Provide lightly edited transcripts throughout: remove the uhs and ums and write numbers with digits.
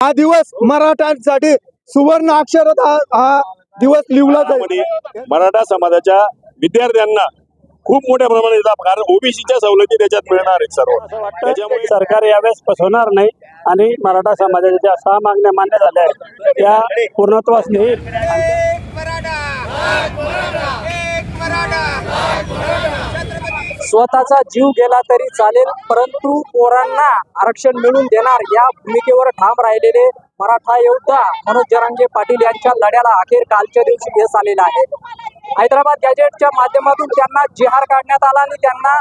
हा दिवस मराठ्यांसाठी सुवर्ण अक्षरात हा दिवस लिहिला जाईल। मराठा समाजाच्या विद्यार्थ्यांना खूप मोठ्या प्रमाणात लाभ, कारण ओबीसीच्या सवलती त्याच्यात मिळणार आहेत सर्व। त्याच्यामुळे सरकार यावेळेस फसवणार नाही आणि मराठा समाजाच्या ज्या 6 मागण्या मान्य झाल्या आहेत त्या पूर्णत्वास नेईल। स्वतःचा जीव गेला तरी चालेल, परंतु पोरांना आरक्षण मिळवून देणार या भूमिकेवर ठाम राहिलेले मराठा योद्धा मनोज जरांगे पाटील यांच्या लढ्याला अखेर कालच्या दिवशी यश आलेलं आहे। हैदराबाद गॅजेटच्या माध्यमातून त्यांना जिहार काढण्यात आला आणि त्यांना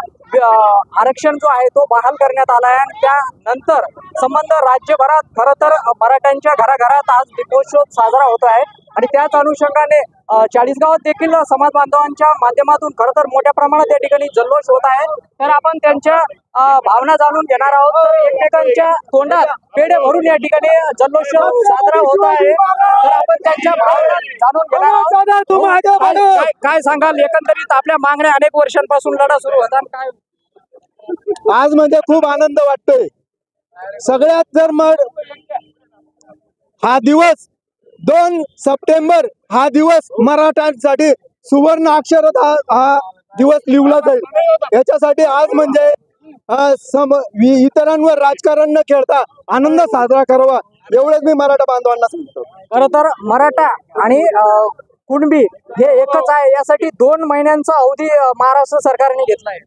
आरक्षण जो आहे तो बहाल करण्यात आला आहे। आणि त्यानंतर संबंध राज्यभरात खरं तर मराठ्यांच्या घराघरात आज दीपोत्सव साजरा होत आहे आणि त्याच अनुषंगाने चाळीसगावात देखील समाज बांधवांच्या माध्यमातून खरं तर मोठ्या प्रमाणात या ठिकाणी जल्लोष होत आहे। तर आपण त्यांच्या भावना जाणून घेणार आहोत। तर एकमेकांच्या तोंडात पेढे भरून या ठिकाणी जल्लोष साजरा होत आहे। तर आपण त्यांच्या भावना जाणून घेणार आहोत। काय सांगाल, एकंदरीत आपल्या मागण्या अनेक वर्षांपासून लढा सुरू होता, काय आज म्हणजे खूप आनंद वाटतोय। सगळ्यात जर मग हा दिवस 2 सप्टेंबर हा दिवस मराठ्यांसाठी सुवर्ण अक्षरात हा दिवस लिहिला जाईल। याच्यासाठी आज म्हणजे इतरांवर राजकारण न खेळता आनंद साजरा करावा, एवढंच मी मराठा बांधवांना सांगतो। खरं तर मराठा आणि कुणबी हे एकच आहे, यासाठी 2 महिन्यांचा अवधी महाराष्ट्र सरकारने घेतला आहे।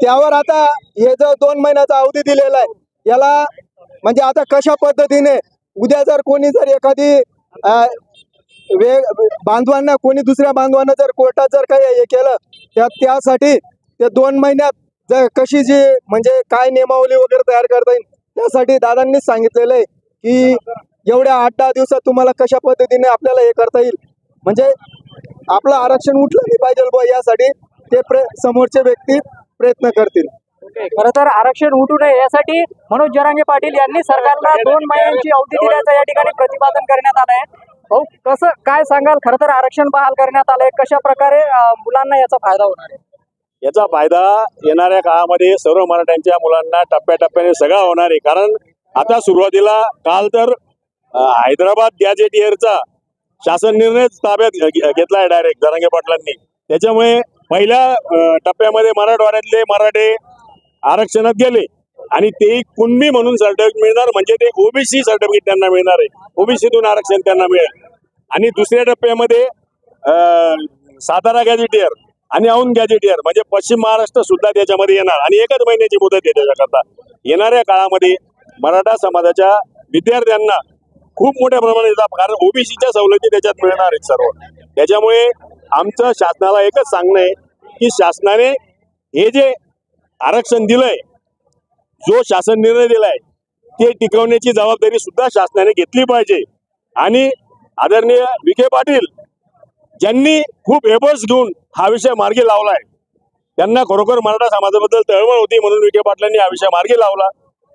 त्यावर आता हे जो 2 महिन्याचा अवधी दिलेला आहे याला म्हणजे आता कशा पद्धतीने उद्या जर कोणी जर एखादी बांधवांना कोणी दुसऱ्या बांधवांना जर कोर्टात जर काही हे केलं त्यासाठी ते 2 महिन्यात जर कशी जी म्हणजे काय नियमावली वगैरे तयार करता येईल त्यासाठी दादांनीच सांगितलेलं आहे की एवढ्या 8-10 दिवसात तुम्हाला कशा पद्धतीने आपल्याला हे करता येईल, म्हणजे आपलं आरक्षण उठलं नाही पाहिजे बुवा, यासाठी ते समोरचे व्यक्ती प्रयत्न करतील। खरं तर आरक्षण उठू नये यासाठी मनोज जरांगे पाटील यांनी सरकारला 2 महिन्यांची अवधी दिल्याचं या ठिकाणी प्रतिपादन करण्यात आलं आहे। भाऊ, कसं काय सांगाल, खरं तर आरक्षण बहाल करण्यात आलंय, कशा प्रकारे मुलांना याचा फायदा होणार आहे? याचा फायदा येणाऱ्या काळामध्ये सर्व मराठ्यांच्या मुलांना टप्प्याटप्प्याने सगळा होणार आहे। कारण आता सुरुवातीला काल तर हैदराबाद गॅजेटियरचा शासन निर्णय ताब्यात घेतला आहे डायरेक्ट जरांगे पाटलांनी। त्याच्यामुळे पहिल्या टप्प्यामध्ये मराठवाड्यातले मराठे आरक्षणात गेले आणि ते कुणबी म्हणून सर्टिफिकेट मिळणार, म्हणजे ते ओबीसी सर्टिफिकेट त्यांना मिळणार आहे, ओबीसीतून आरक्षण त्यांना मिळेल। आणि दुसऱ्या टप्प्यामध्ये सातारा गॅजेटियर आणि औंध गॅजेटियर म्हणजे पश्चिम महाराष्ट्र सुद्धा त्याच्यामध्ये येणार आणि 1च महिन्याची मुदत आहे त्याच्याकरता। येणाऱ्या काळामध्ये मराठा समाजाच्या विद्यार्थ्यांना खूप मोठ्या प्रमाणात लाभ, कारण ओबीसीच्या सवलती त्याच्यात मिळणार आहेत सर्व। त्याच्यामुळे आमचं शासनाला एकच सांगणं आहे की शासनाने हे जे आरक्षण दिलंय, जो शासन निर्णय दिलाय ते टिकवण्याची जबाबदारी सुद्धा शासनाने घेतली पाहिजे। आणि आदरणीय विखे पाटील ज्यांनी खूप एफर्ट्स घेऊन हा विषय मार्गी लावलाय, त्यांना खरोखर मराठा समाजाबद्दल तळमळ होती, म्हणून विखे पाटलांनी हा विषय मार्गी लावला।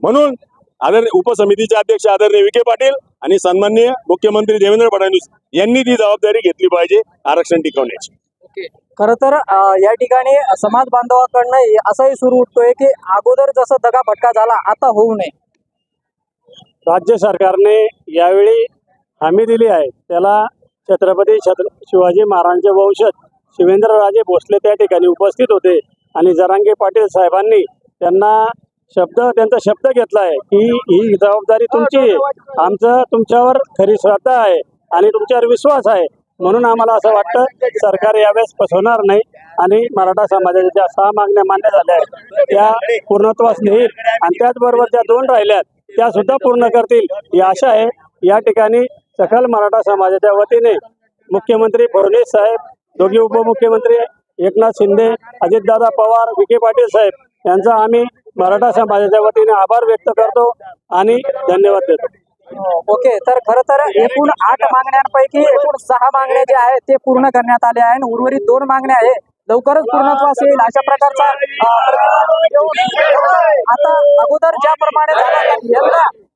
म्हणून आदरणीय उपसमितीचे अध्यक्ष आदरणीय विखे पाटील आणि सन्माननीय मुख्यमंत्री देवेंद्र फडणवीस यांनी ती जबाबदारी घेतली पाहिजे आरक्षण टिकवण्याची। खरं तर या ठिकाणी समाज बांधवाकडनं असंही सुरू उठतोय की अगोदर जसं दगाफटका झाला आता होऊ नये। राज्य सरकारने यावेळी हमी दिली आहे, त्याला छत्रपती शिवाजी महाराजांचे वंशज शिवेंद्रराजे भोसले त्या ठिकाणी उपस्थित होते आणि जरांगे पाटील साहेबांनी त्यांचा शब्द घेतला आहे की ही जबाबदारी तुमची आहे, आमचं तुमच्यावर खरी श्रद्धा आहे आणि तुमच्यावर विश्वास आहे। म्हणून आम्हाला असं वाटतं सरकार यावेळेस फसवणार नाही आणि मराठा समाजाच्या ज्या 6 मागण्या मान्य झाल्या आहेत त्या पूर्णत्वास नेईल आणि त्याचबरोबर ज्या 2 राहिल्यात त्या सुद्धा पूर्ण करतील ही आशा आहे। या ठिकाणी सकल मराठा समाजाच्या वतीने मुख्यमंत्री फडणवीस साहेब, दोघी उपमुख्यमंत्री एकनाथ शिंदे, अजितदादा पवार, विखे पाटील साहेब यांचा आम्ही मराठा समाजाच्या वतीने आभार व्यक्त करतो आणि धन्यवाद देतो। ओके, तर खरं तर एकूण 8 मागण्यांपैकी एकूण 6 मागण्या ज्या आहेत ते पूर्ण करण्यात आल्या आहे आणि उर्वरित 2 मागण्या आहे लवकरच पूर्णत्वास येईल अशा प्रकारचा आता अगोदर ज्याप्रमाणे झाला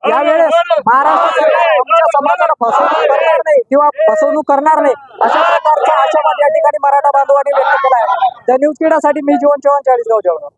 यावेळेस महाराष्ट्र सरकार आमच्या समाजाला फसवणूक करणार नाही किंवा फसवणूक करणार नाही अशा प्रकारचा आशावाद या ठिकाणी मराठा बांधवांनी व्यक्त केला आहे। द न्यूज क्रीडासाठी मी जीवन चव्हाण, चाळीसगाव जळगाव।